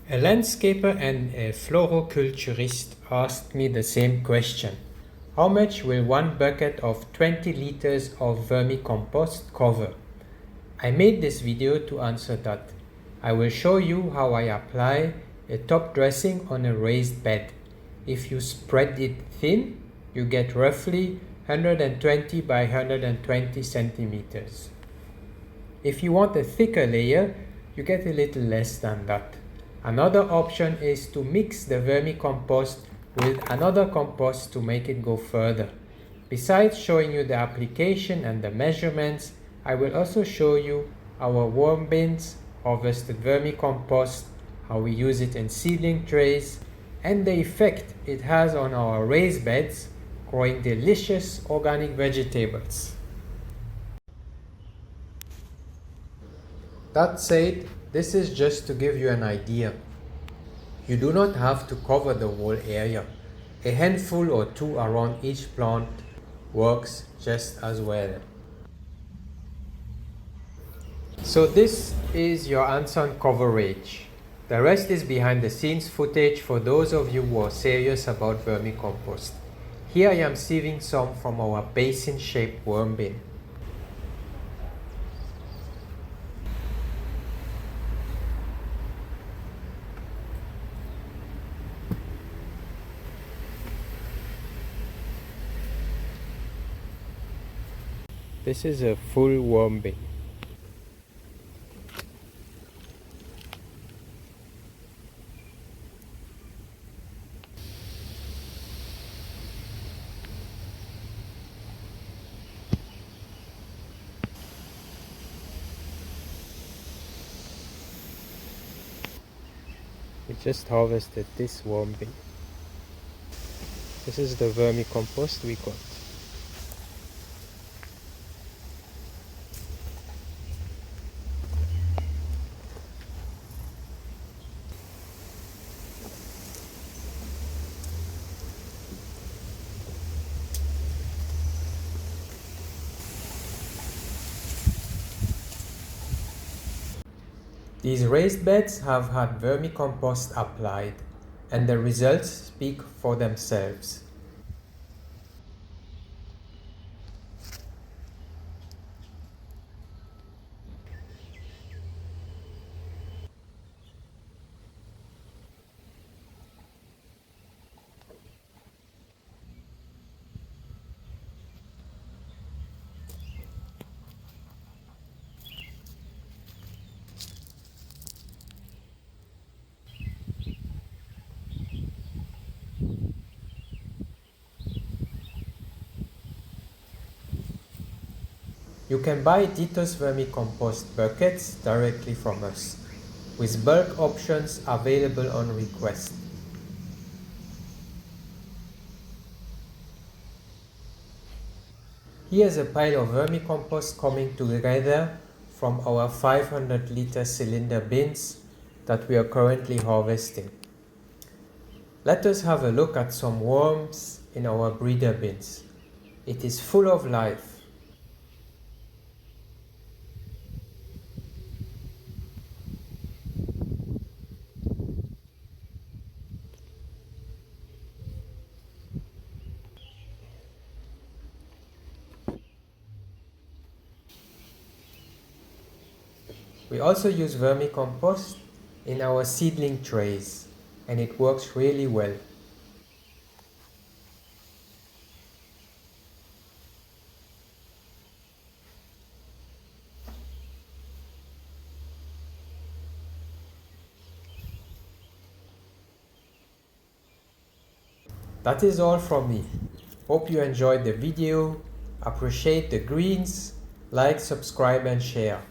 A landscaper and a floriculturist asked me the same question. How much will one bucket of 20 liters of vermicompost cover? I made this video to answer that. I will show you how I apply a top dressing on a raised bed. If you spread it thin, you get roughly 120 by 120 centimeters. If you want a thicker layer, you get a little less than that. Another option is to mix the vermicompost with another compost to make it go further. Besides showing you the application and the measurements, I will also show you our worm bins, harvested vermicompost, how we use it in seedling trays, and the effect it has on our raised beds, growing delicious organic vegetables. That said, this is just to give you an idea. You do not have to cover the whole area. A handful or two around each plant works just as well. So this is your answer on coverage. The rest is behind the scenes footage for those of you who are serious about vermicompost. Here I am sieving some from our basin-shaped worm bin. This is a full worm bin. We just harvested this worm bin. This is the vermicompost we got. These raised beds have had vermicompost applied, and the results speak for themselves. You can buy litres vermicompost buckets directly from us, with bulk options available on request. Here's a pile of vermicompost coming together from our 500 litre cylinder bins that we are currently harvesting. Let us have a look at some worms in our breeder bins. It is full of life. We also use vermicompost in our seedling trays, and it works really well. That is all from me. Hope you enjoyed the video. Appreciate the greens. Like, subscribe and share.